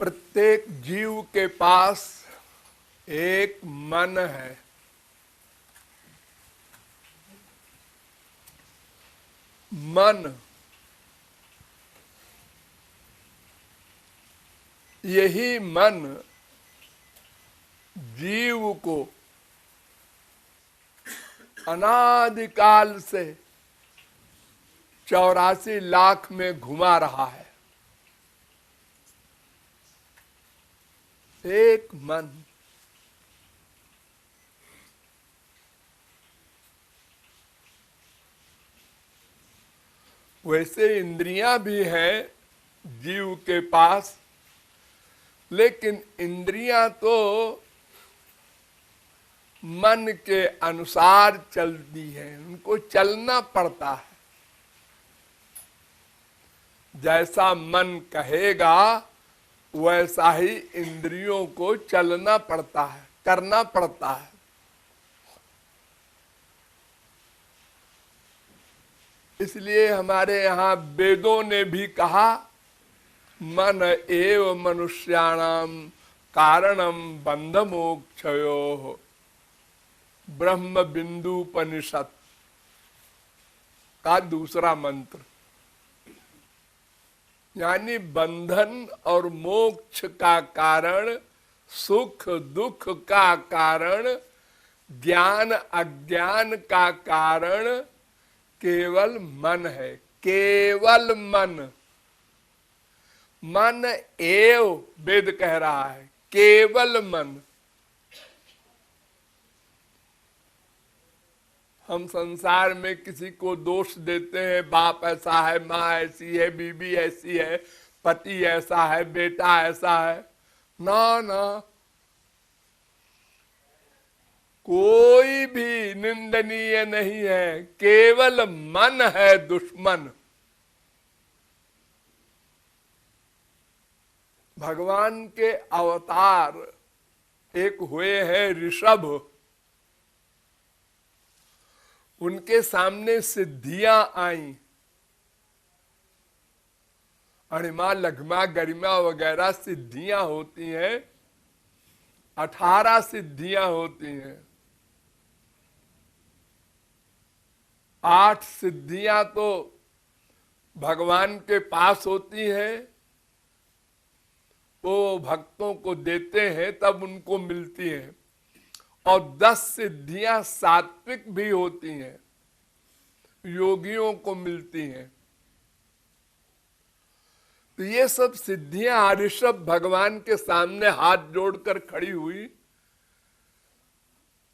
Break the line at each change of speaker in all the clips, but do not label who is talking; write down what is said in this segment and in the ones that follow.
प्रत्येक जीव के पास एक मन है। मन, यही मन जीव को अनादिकाल से 84 लाख में घुमा रहा है। एक मन। वैसे इंद्रियां भी हैं जीव के पास, लेकिन इंद्रियां तो मन के अनुसार चलती हैं, उनको चलना पड़ता है। जैसा मन कहेगा वैसा ही इंद्रियों को चलना पड़ता है, करना पड़ता है। इसलिए हमारे यहाँ वेदों ने भी कहा, मन एव मनुष्याणाम कारणम बंध मोक्षयोः, ब्रह्म बिंदुपनिषद का दूसरा मंत्र। यानी बंधन और मोक्ष का कारण, सुख दुख का कारण, ज्ञान अज्ञान का कारण केवल मन है। केवल मन। मन एव वेद कह रहा है, केवल मन। हम संसार में किसी को दोष देते हैं, बाप ऐसा है, माँ ऐसी है, बीबी ऐसी है, पति ऐसा है, बेटा ऐसा है। ना ना, कोई भी निंदनीय नहीं है, केवल मन है दुश्मन। भगवान के अवतार एक हुए हैं ऋषभ। उनके सामने सिद्धियां आई, अणिमा लघिमा गरिमा वगैरह सिद्धियां होती हैं। 18 सिद्धियां होती हैं। 8 सिद्धियां तो भगवान के पास होती हैं, वो भक्तों को देते हैं तब उनको मिलती हैं। और 10 सिद्धियां सात्विक भी होती हैं, योगियों को मिलती हैं। तो ये सब सिद्धियां ऋषभ भगवान के सामने हाथ जोड़कर खड़ी हुई।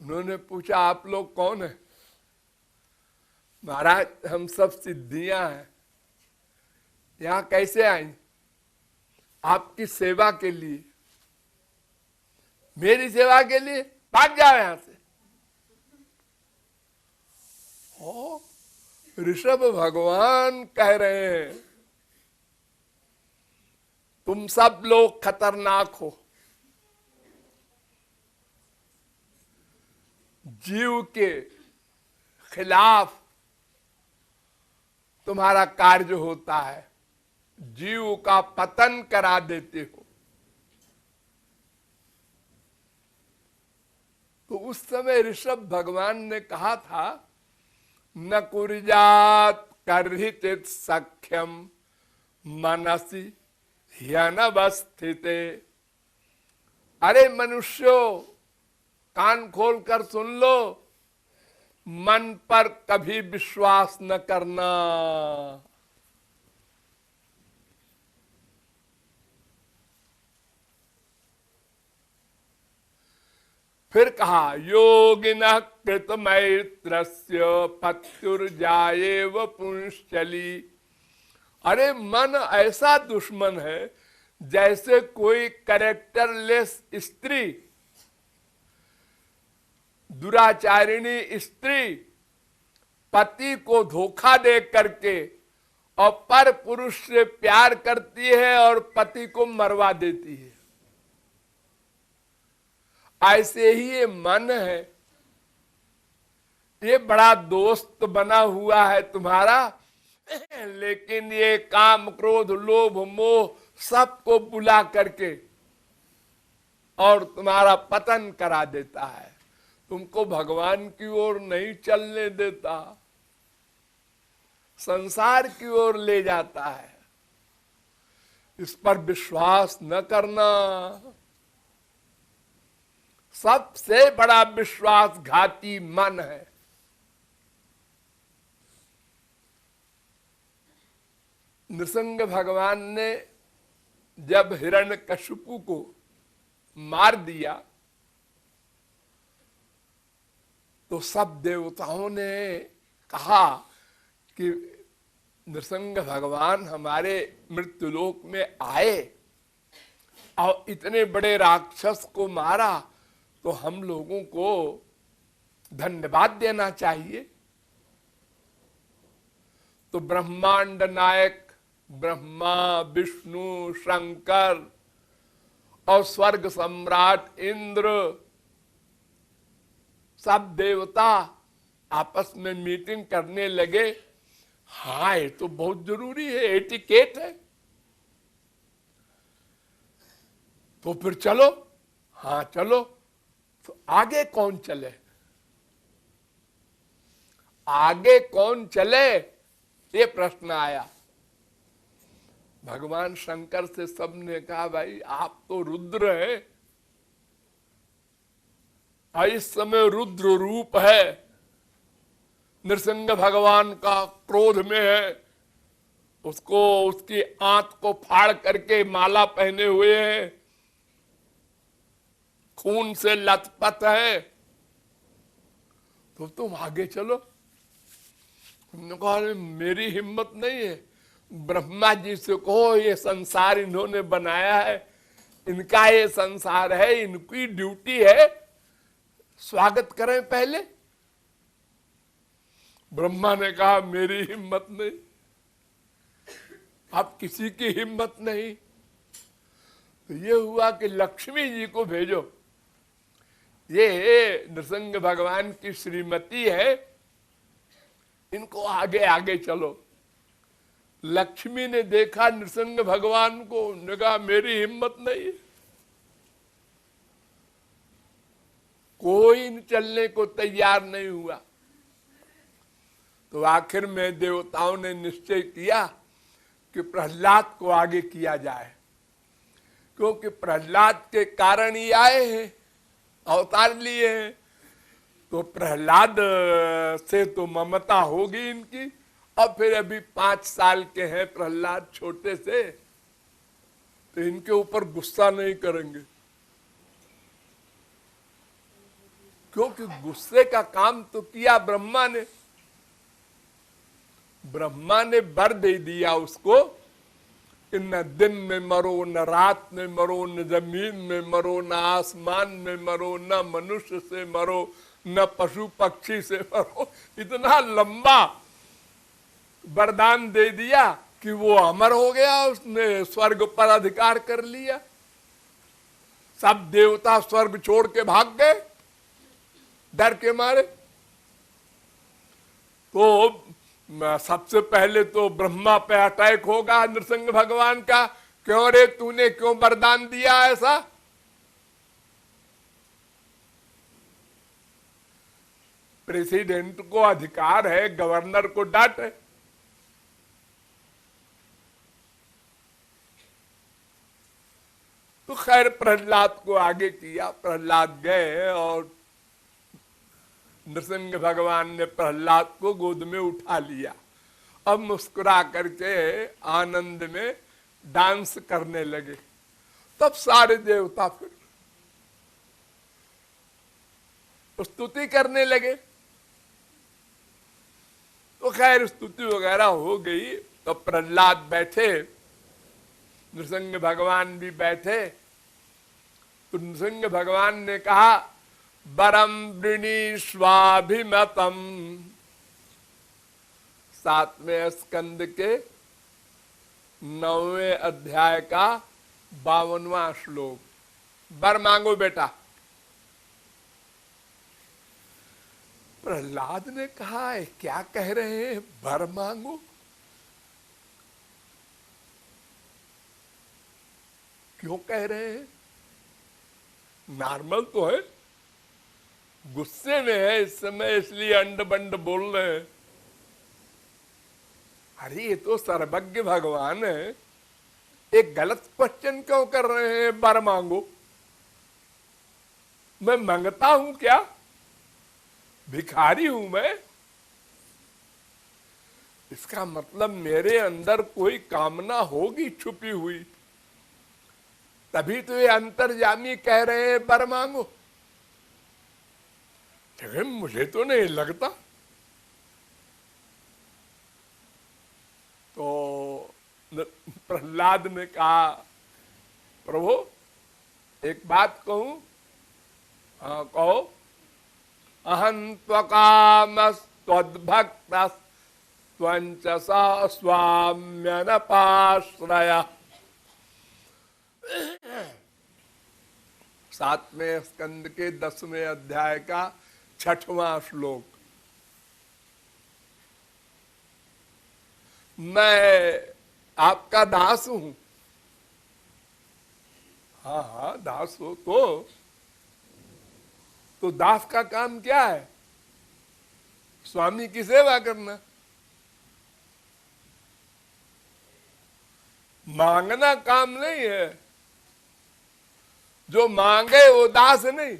उन्होंने पूछा, आप लोग कौन है? महाराज, हम सब सिद्धियां हैं। यहां कैसे आई? आपकी सेवा के लिए। मेरी सेवा के लिए? भाग जाओ यहां से। ऋषभ भगवान कह रहे हैं, तुम सब लोग खतरनाक हो। जीव के खिलाफ तुम्हारा कार्य होता है, जीव का पतन करा देते हो। तो उस समय ऋषभ भगवान ने कहा था, न कुर्यात् कर्हिचित् सख्यम मनसि ह्यनवस्थिते। अरे मनुष्यों, कान खोल कर सुन लो, मन पर कभी विश्वास न करना। फिर कहा, योगिनः कृतमैत्रस्य पत्युर्जायेव पुंश्चली। अरे मन ऐसा दुश्मन है जैसे कोई कैरेक्टरलेस स्त्री, दुराचारिणी स्त्री पति को धोखा दे करके और पर पुरुष से प्यार करती है और पति को मरवा देती है। ऐसे ही ये मन है, ये बड़ा दोस्त बना हुआ है तुम्हारा, लेकिन ये काम क्रोध लोभ मोह सबको बुला करके और तुम्हारा पतन करा देता है, तुमको भगवान की ओर नहीं चलने देता, संसार की ओर ले जाता है। इस पर विश्वास न करना। सबसे बड़ा विश्वासघाती मन है। नृसिंह भगवान ने जब हिरण्यकशिपु को मार दिया तो सब देवताओं ने कहा कि नृसिंह भगवान हमारे मृत्युलोक में आए और इतने बड़े राक्षस को मारा, तो हम लोगों को धन्यवाद देना चाहिए। तो ब्रह्मांड नायक ब्रह्मा, विष्णु, शंकर और स्वर्ग सम्राट इंद्र, सब देवता आपस में मीटिंग करने लगे। हाँ, ये तो बहुत जरूरी है, एटिकेट है, तो फिर चलो। हाँ चलो। तो आगे कौन चले? आगे कौन चले, ये प्रश्न आया। भगवान शंकर से सबने कहा, भाई आप तो रुद्र हैं, और इस समय रुद्र रूप है, नृसिंह भगवान का क्रोध में है, उसको उसकी आंत को फाड़ करके माला पहने हुए हैं, खून से लथपथ है, तो तुम आगे चलो। उन्होंने कहा, मेरी हिम्मत नहीं है, ब्रह्मा जी से कहो, ये संसार इन्होंने बनाया है, इनका ये संसार है, इनकी ड्यूटी है, स्वागत करें पहले। ब्रह्मा ने कहा, मेरी हिम्मत नहीं, अब किसी की हिम्मत नहीं। तो ये हुआ कि लक्ष्मी जी को भेजो, ये नृसिंह भगवान की श्रीमती है, इनको आगे आगे चलो। लक्ष्मी ने देखा नृसिंह भगवान को, उन्होंने कहा, मेरी हिम्मत नहीं है, कोई चलने को तैयार नहीं हुआ। तो आखिर में देवताओं ने निश्चय किया कि प्रहलाद को आगे किया जाए, क्योंकि प्रहलाद के कारण ही आए हैं, अवतार लिए हैं, तो प्रहलाद से तो ममता होगी इनकी। अब फिर अभी 5 साल के हैं प्रहलाद, छोटे से, तो इनके ऊपर गुस्सा नहीं करेंगे, क्योंकि गुस्से का काम तो किया ब्रह्मा ने। ब्रह्मा ने वर दे दिया उसको कि न दिन में मरो, न रात में मरो, न जमीन में मरो, न आसमान में मरो, न मनुष्य से मरो, न पशु पक्षी से मरो। इतना लंबा वरदान दे दिया कि वो अमर हो गया, उसने स्वर्ग पर अधिकार कर लिया। सब देवता स्वर्ग छोड़ के भाग गए डर के मारे। तो सबसे पहले तो ब्रह्मा पे अटैक होगा नृसिंह भगवान का, क्यों रे, तूने क्यों वरदान दिया ऐसा? प्रेसिडेंट को अधिकार है गवर्नर को डांटे। तो खैर प्रहलाद को आगे किया, प्रहलाद गए और नृसिंह भगवान ने प्रहलाद को गोद में उठा लिया। अब मुस्कुरा करके आनंद में डांस करने लगे। तब सारे देवता फिर स्तुति करने लगे। तो खैर स्तुति वगैरह हो गई। तो प्रहलाद बैठे, नृसिंह भगवान भी बैठे। तो नृसिंह भगवान ने कहा, वरम वृणीष्वाभिमतम, 7वें स्कंद के 9वें अध्याय का 52वां श्लोक। वर मांगो बेटा। प्रहलाद ने कहा, है क्या कह रहे हैं, वर मांगो? क्यों कह रहे हैं? नॉर्मल तो है, गुस्से में है इस समय इसलिए अंड बंड बोल रहे हैं। अरे ये तो सर्वज्ञ भगवान है, एक गलत क्वेश्चन क्यों कर रहे हैं? वर मांगो। मैं मांगता हूं क्या? भिखारी हूं मैं? इसका मतलब मेरे अंदर कोई कामना होगी छुपी हुई, तभी तो ये अंतर्यामी कह रहे हैं वर मांगो। लेकिन मुझे तो नहीं लगता। तो प्रहलाद ने कहा, प्रभु एक बात कहूं? हाँ कहो। अहं त्वकामस्त्वद्भक्त त्वञ्च स्वाम्यनपाश्रय। 7वें स्कंद के 10वें अध्याय का 6वां श्लोक। मैं आपका दास हूं। हाँ हाँ दास हो तो दास का काम क्या है? स्वामी की सेवा करना। मांगना काम नहीं है। जो मांगे वो दास नहीं,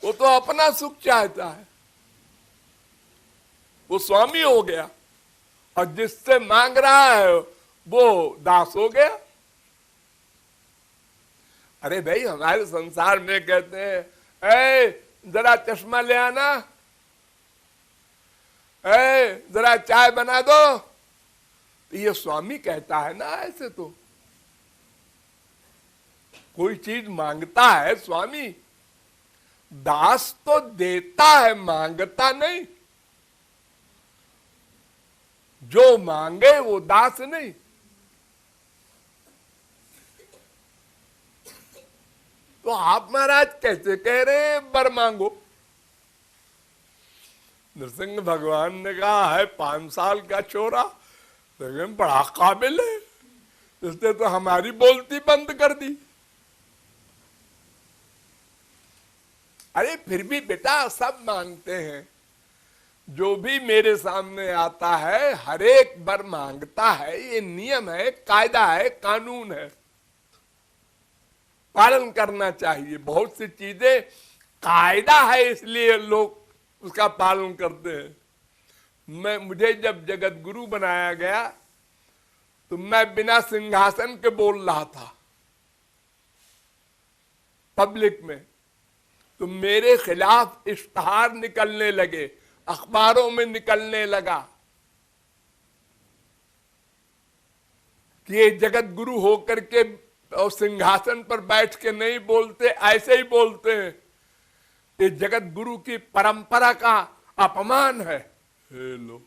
वो तो अपना सुख चाहता है, वो स्वामी हो गया। और जिससे मांग रहा है वो दास हो गया। अरे भाई हमारे संसार में कहते हैं, ए जरा चश्मा ले आना, ए जरा चाय बना दो, तो ये स्वामी कहता है ना। ऐसे तो कोई चीज मांगता है स्वामी, दास तो देता है, मांगता नहीं। जो मांगे वो दास नहीं। तो आप महाराज कैसे कह रहे हैं वर मांगो? नृसिंह भगवान ने कहा है 5 साल का छोरा, लेकिन बड़ा काबिल है, इसने तो हमारी बोलती बंद कर दी। अरे फिर भी बेटा सब मांगते हैं। जो भी मेरे सामने आता है हर एक वर मांगता है। ये नियम है, कायदा है, कानून है, पालन करना चाहिए। बहुत सी चीजें कायदा है इसलिए लोग उसका पालन करते हैं। मुझे जब जगत गुरु बनाया गया तो मैं बिना सिंहासन के बोल रहा था पब्लिक में, तो मेरे खिलाफ इश्तहार निकलने लगे, अखबारों में निकलने लगा कि ये जगत गुरु होकर के और सिंहासन पर बैठ के नहीं बोलते, ऐसे ही बोलते हैं। ये जगत गुरु की परंपरा का अपमान है। लो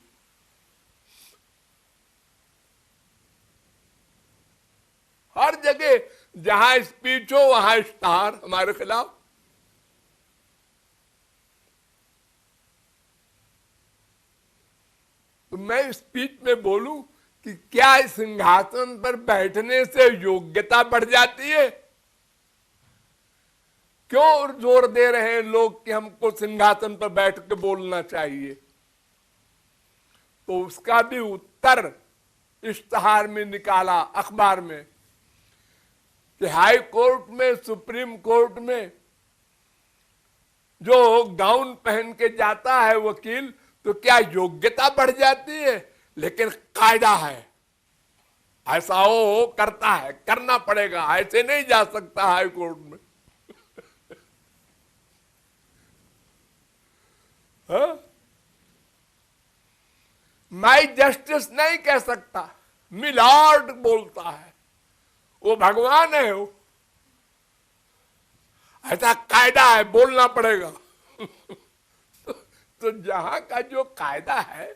हर जगह जहां स्पीच हो वहां इश्तहार हमारे खिलाफ। तो मैं स्पीच में बोलूं कि क्या इस सिंहासन पर बैठने से योग्यता बढ़ जाती है? क्यों जोर दे रहे हैं लोग कि हमको सिंहासन पर बैठ के बोलना चाहिए? तो उसका भी उत्तर इश्तहार में निकाला, अखबार में, कि हाई कोर्ट में, सुप्रीम कोर्ट में जो गाउन पहन के जाता है वकील, तो क्या योग्यता बढ़ जाती है? लेकिन कायदा है, ऐसा हो करता है, करना पड़ेगा, ऐसे नहीं जा सकता हाई कोर्ट में। हाँ? माई जस्टिस नहीं कह सकता, मिलॉर्ड बोलता है, वो भगवान है। वो ऐसा कायदा है, बोलना पड़ेगा। तो जहां का जो कायदा है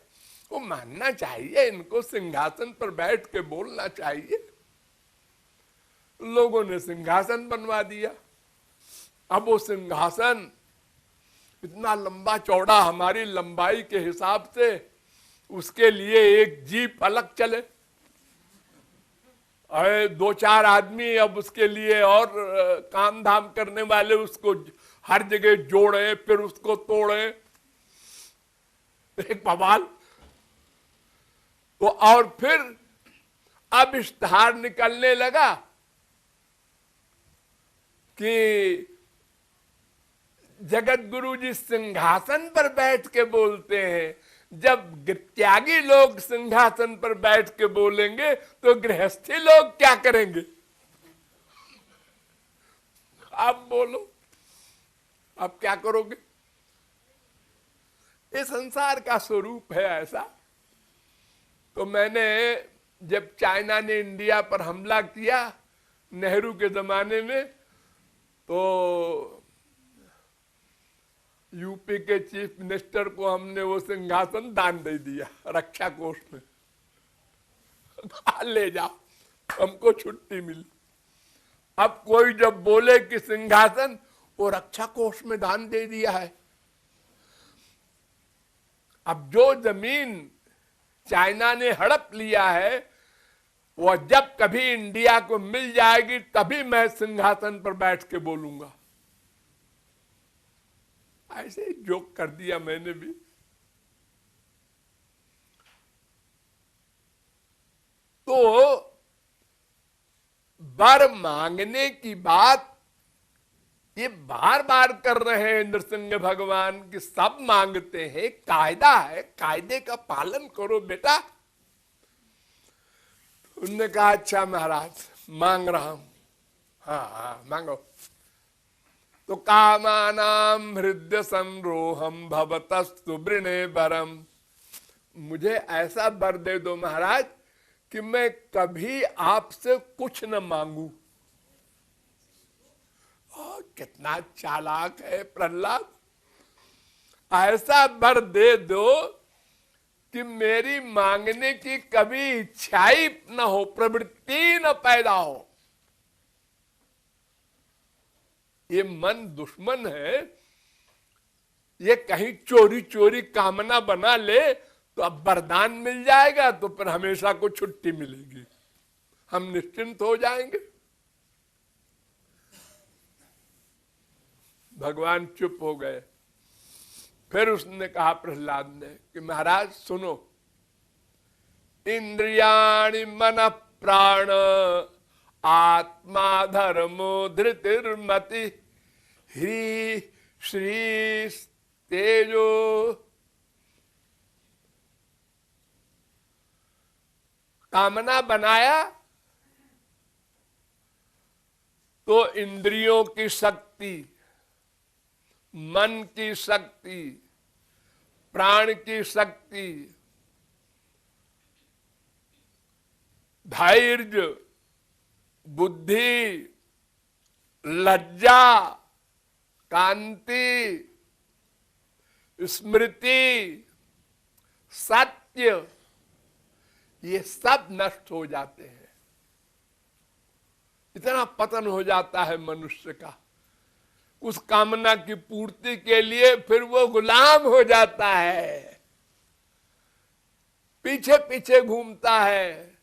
वो मानना चाहिए। इनको सिंहासन पर बैठ के बोलना चाहिए। लोगों ने सिंहासन बनवा दिया। अब वो सिंहासन इतना लंबा चौड़ा, हमारी लंबाई के हिसाब से, उसके लिए एक जीप अलग चले। अरे 2-4 आदमी अब उसके लिए और काम धाम करने वाले उसको हर जगह जोड़े, फिर उसको तोड़े, एक बवाल। तो और फिर अब इश्तहार निकलने लगा कि जगत गुरु जी सिंहासन पर बैठ के बोलते हैं। जब त्यागी लोग सिंहासन पर बैठ के बोलेंगे तो गृहस्थी लोग क्या करेंगे? आप बोलो, आप क्या करोगे? ये संसार का स्वरूप है ऐसा। तो मैंने जब चाइना ने इंडिया पर हमला किया नेहरू के जमाने में, तो यूपी के चीफ मिनिस्टर को हमने वो सिंहासन दान दे दिया रक्षा कोष में। ले जाओ, हमको छुट्टी मिली। अब कोई जब बोले कि सिंहासन, वो रक्षा कोष में दान दे दिया है। अब जो जमीन चाइना ने हड़प लिया है, वो जब कभी इंडिया को मिल जाएगी तभी मैं सिंहासन पर बैठ के बोलूंगा। ऐसे ही जोक कर दिया मैंने भी। तो वर मांगने की बात ये बार बार कर रहे हैं नृसिंह भगवान की। सब मांगते हैं, कायदा है, कायदे का पालन करो बेटा। उन्होंने कहा अच्छा महाराज मांग रहा हूं। हाँ मांगो। तो कामानाम हृदय संरोहम भवतस्तु वृणे वरम। मुझे ऐसा वर दे दो महाराज कि मैं कभी आपसे कुछ न मांगू। कितना चालाक है प्रहलाद। ऐसा वर दे दो कि मेरी मांगने की कभी इच्छा ही न हो, प्रवृत्ति न पैदा हो। ये मन दुश्मन है, ये कहीं चोरी चोरी कामना बना ले तो अब वरदान मिल जाएगा, तो फिर हमेशा को छुट्टी मिलेगी, हम निश्चिंत हो जाएंगे। भगवान चुप हो गए। फिर उसने कहा प्रहलाद ने कि महाराज सुनो, इंद्रियाणि मन प्राण आत्मा धर्मो धृतिर्मति ह्री श्री तेजो। कामना बनाया तो इंद्रियों की शक्ति, मन की शक्ति, प्राण की शक्ति, धैर्य, बुद्धि, लज्जा, कांति, स्मृति, सत्य, ये सब नष्ट हो जाते हैं। इतना पतन हो जाता है मनुष्य का उस कामना की पूर्ति के लिए। फिर वो गुलाम हो जाता है, पीछे पीछे घूमता है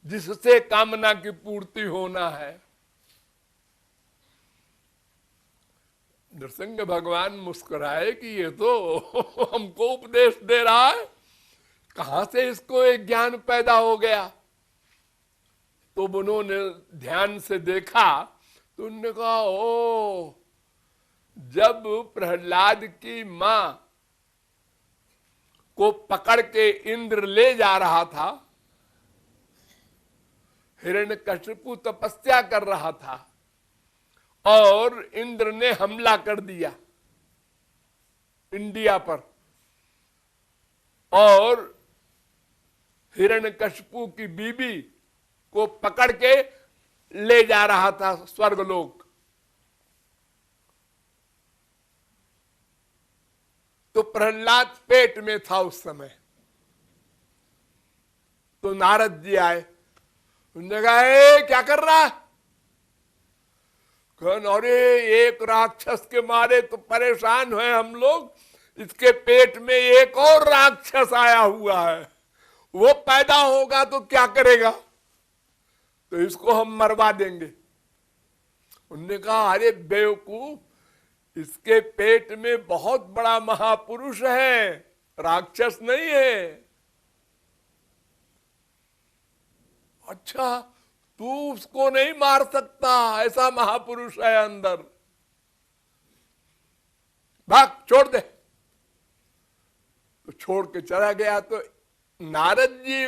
जिससे कामना की पूर्ति होना है। नृसिंह भगवान मुस्कुराए कि ये तो हमको उपदेश दे रहा है, कहां से इसको एक ज्ञान पैदा हो गया। तो उन्होंने ध्यान से देखा तो उन्होंने कहा ओ, जब प्रहलाद की मां को पकड़ के इंद्र ले जा रहा था, हिरण्यकशिपु तपस्या कर रहा था और इंद्र ने हमला कर दिया इंडिया पर, और हिरण्यकशिपु की बीबी को पकड़ के ले जा रहा था स्वर्गलोक। तो प्रहलाद पेट में था उस समय। तो नारद जी आए, उन्होंने कहा क्या कर रहा है? अरे एक राक्षस के मारे तो परेशान हैं हम लोग, इसके पेट में एक और राक्षस आया हुआ है, वो पैदा होगा तो क्या करेगा? तो इसको हम मरवा देंगे। उन्होंने कहा अरे बेवकूफ, इसके पेट में बहुत बड़ा महापुरुष है, राक्षस नहीं है। अच्छा, तू उसको नहीं मार सकता, ऐसा महापुरुष है अंदर, भाग, छोड़ दे। तो छोड़ के चला गया। तो नारद जी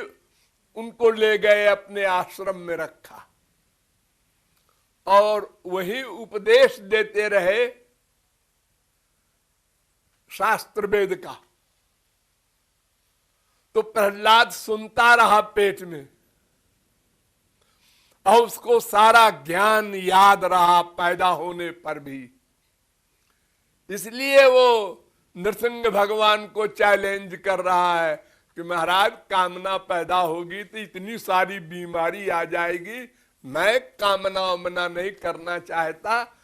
उनको ले गए, अपने आश्रम में रखा और वही उपदेश देते रहे शास्त्र वेद का। तो प्रहलाद सुनता रहा पेट में, और उसको सारा ज्ञान याद रहा पैदा होने पर भी। इसलिए वो नृसिंह भगवान को चैलेंज कर रहा है कि महाराज, कामना पैदा होगी तो इतनी सारी बीमारी आ जाएगी। मैं कामना वामना नहीं करना चाहता,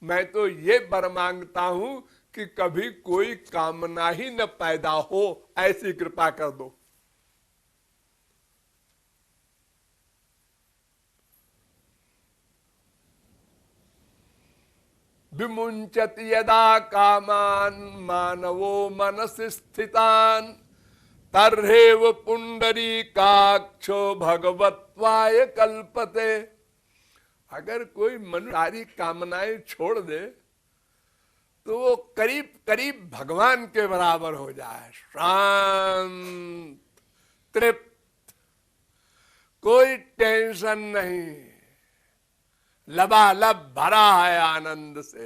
मैं तो ये वर मांगता हूं कि कभी कोई कामना ही न पैदा हो, ऐसी कृपा कर दो। विमुंचति यदा कामान मानवो मनसि स्थितान तर्हेव पुंडरीकाक्षो भगवत्वाय कल्पते। अगर कोई मनुष्य सारी कामनाएं छोड़ दे तो वो करीब करीब भगवान के बराबर हो जाए, शांत, तृप्त, कोई टेंशन नहीं, लबालब भरा है आनंद से।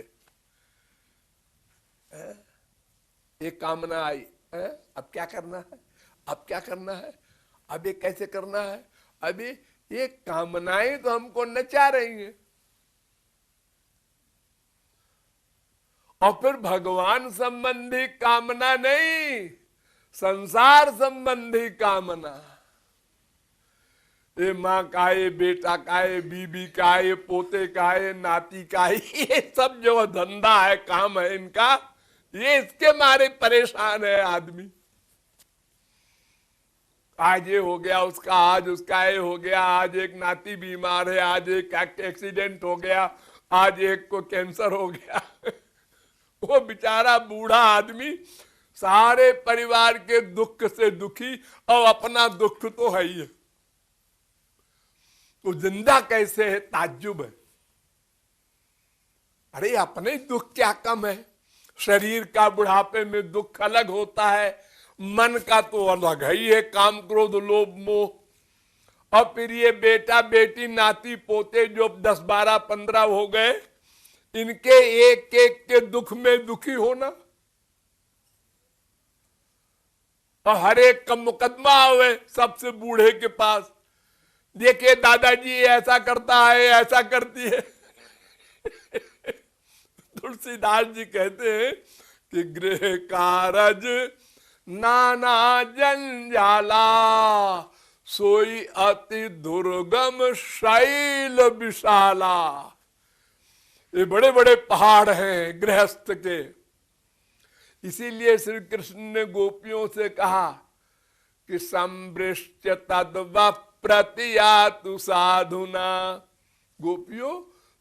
एक कामना आई, अब क्या करना है, अब क्या करना है, अब ये कैसे करना है। अभी ये कामनाएं तो हमको नचा रही हैं, और फिर भगवान संबंधी कामना नहीं, संसार संबंधी कामना। ये माँ का है, बेटा का है, बीबी का है, पोते का है, नाती का है, ये सब जो धंधा है, काम है इनका, ये इसके मारे परेशान है आदमी। आज ये हो गया उसका, आज उसका ये हो गया, आज एक नाती बीमार है, आज एक एक्सीडेंट हो गया, आज एक को कैंसर हो गया। वो बेचारा बूढ़ा आदमी सारे परिवार के दुख से दुखी, और अपना दुख तो है ही है। तो जिंदा कैसे है, ताज्जुब है। अरे अपने दुख क्या कम है। शरीर का बुढ़ापे में दुख अलग होता है, मन का तो अलग ही है, काम क्रोध लोभ मोह। और फिर ये बेटा बेटी नाती पोते जो 10 12 15 हो गए, इनके एक एक के दुख में दुखी होना, और हर एक का मुकदमा हुए सबसे बूढ़े के पास, देखिए दादाजी ऐसा करता है, ऐसा करती है। तुलसीदास जी कहते हैं कि गृह कारज नाना जंजाला, सोई अति दुर्गम शैल विशाला। ये बड़े बड़े पहाड़ हैं गृहस्थ के। इसीलिए श्री कृष्ण ने गोपियों से कहा कि संवृष्ट तद्व प्रतियातु साधुना। गोपियों,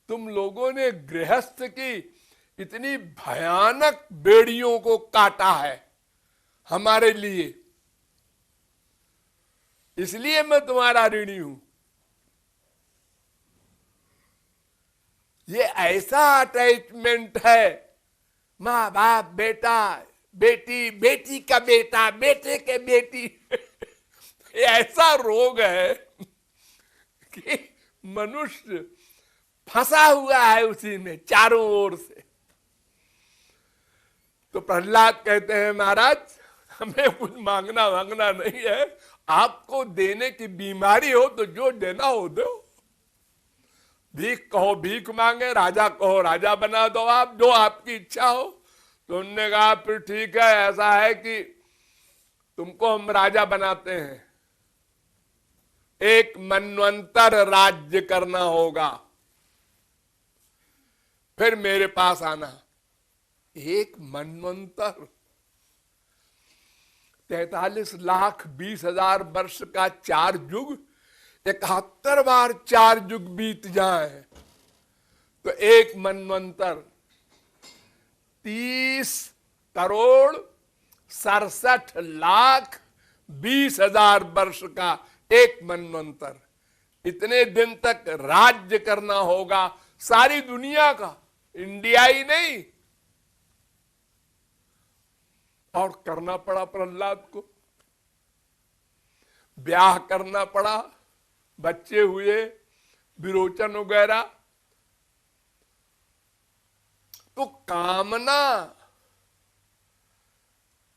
तुम लोगों ने गृहस्थ की इतनी भयानक बेड़ियों को काटा है हमारे लिए, इसलिए मैं तुम्हारा ऋणी हूं। ये ऐसा अटैचमेंट है, माँ बाप, बेटा बेटी, बेटी का बेटा, बेटे के बेटी। ये ऐसा रोग है कि मनुष्य फंसा हुआ है उसी में चारों ओर से। तो प्रहलाद कहते हैं महाराज, हमें कुछ मांगना वांगना नहीं है, आपको देने की बीमारी हो तो जो देना हो दो। भीख कहो भीख मांगे, राजा कहो राजा बना दो आप, जो आपकी इच्छा हो। तो उन्होंने कहा फिर ठीक है, ऐसा है कि तुमको हम राजा बनाते हैं, एक मनवंतर राज्य करना होगा, फिर मेरे पास आना। एक मनवंतर 43,20,000 वर्ष का 4 युग, 71 बार 4 युग बीत जाए तो एक मनवंतर 30,67,20,000 वर्ष का एक मनवंतर। इतने दिन तक राज्य करना होगा सारी दुनिया का, इंडिया ही नहीं। और करना पड़ा प्रहलाद को, ब्याह करना पड़ा, बच्चे हुए, विरोचन वगैरह। तो कामना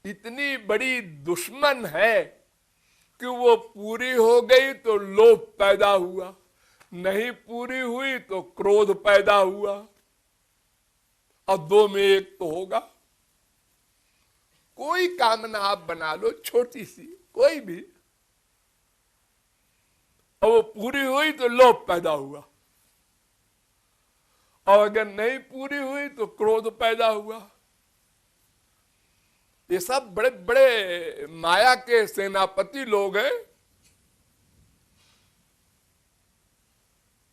इतनी बड़ी दुश्मन है कि वो पूरी हो गई तो लोभ पैदा हुआ, नहीं पूरी हुई तो क्रोध पैदा हुआ, और दो में एक तो होगा। कोई कामना आप बना लो, छोटी सी कोई भी, और वो पूरी हुई तो लोभ पैदा हुआ, और अगर नहीं पूरी हुई तो क्रोध पैदा हुआ। ये सब बड़े बड़े माया के सेनापति लोग हैं,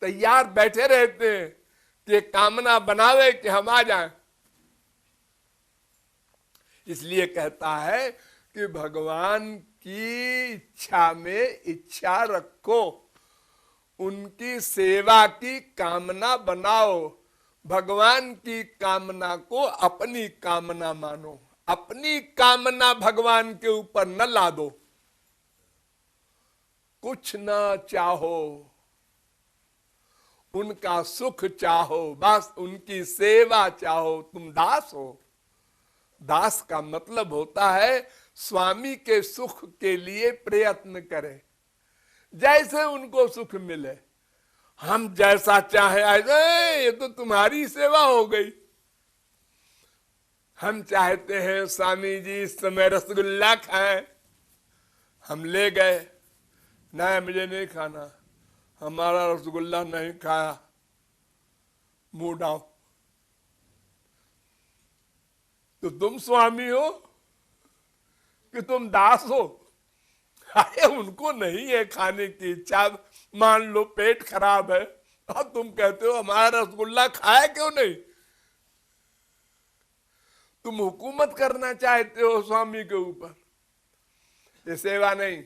तैयार बैठे रहते हैं कि कामना बनावे कि हम आ जाएं। इसलिए कहता है कि भगवान की इच्छा में इच्छा रखो, उनकी सेवा की कामना बनाओ, भगवान की कामना को अपनी कामना मानो, अपनी कामना भगवान के ऊपर न ला दो। कुछ न चाहो, उनका सुख चाहो, बस उनकी सेवा चाहो। तुम दास हो। दास का मतलब होता है स्वामी के सुख के लिए प्रयत्न करे, जैसे उनको सुख मिले। हम जैसा चाहे ऐसे, ये तो तुम्हारी सेवा हो गई। हम चाहते हैं स्वामी जी इस समय रसगुल्ला खाएं, हम ले गए, नहीं मुझे नहीं खाना, हमारा रसगुल्ला नहीं खाया, मुंह डाओ। तो तुम स्वामी हो कि तुम दास हो? अरे उनको नहीं है खाने की इच्छा, मान लो पेट खराब है, और तुम कहते हो हमारा रसगुल्ला खाया क्यों नहीं? तुम हुकूमत करना चाहते हो स्वामी के ऊपर, ये सेवा नहीं।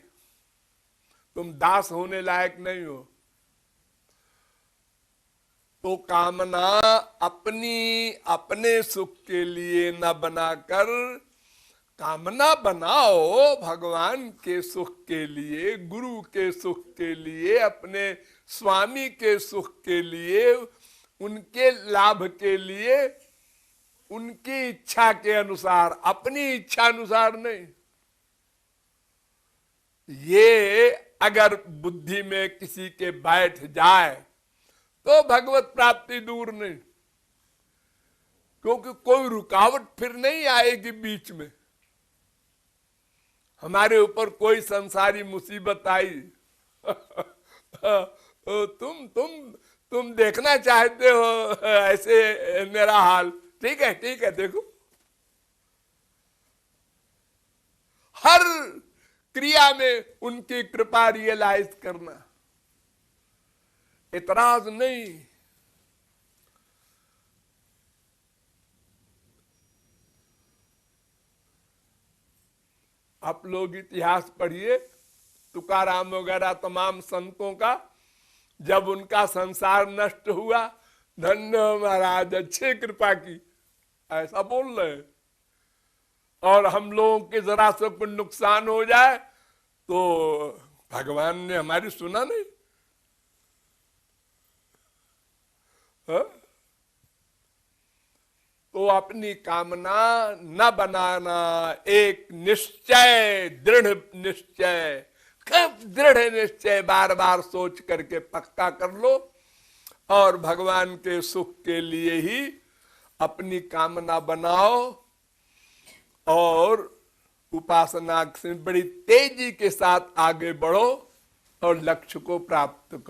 तुम दास होने लायक नहीं हो। तो कामना अपने सुख के लिए न बनाकर कामना बनाओ भगवान के सुख के लिए, गुरु के सुख के लिए, अपने स्वामी के सुख के लिए, उनके लाभ के लिए, उनकी इच्छा के अनुसार, अपनी इच्छा अनुसार नहीं। ये अगर बुद्धि में किसी के बैठ जाए तो भगवत प्राप्ति दूर नहीं, क्योंकि कोई रुकावट फिर नहीं आएगी बीच में। हमारे ऊपर कोई संसारी मुसीबत आई तुम देखना चाहते हो ऐसे मेरा हाल, ठीक है देखो। हर क्रिया में उनकी कृपा रियलाइज करना, इतराज नहीं। आप लोग इतिहास पढ़िए, तुकाराम वगैरह तमाम संतों का, जब उनका संसार नष्ट हुआ, धन्य महाराज अच्छे कृपा की, ऐसा बोल रहे। और हम लोगों के जरा से कुछ नुकसान हो जाए तो भगवान ने हमारी सुना नहीं। हा? तो अपनी कामना न बनाना, एक निश्चय, दृढ़ निश्चय, खूब दृढ़ निश्चय बार बार सोच करके पक्का कर लो, और भगवान के सुख के लिए ही अपनी कामना बनाओ, और उपासना से बड़ी तेजी के साथ आगे बढ़ो और लक्ष्य को प्राप्त करो।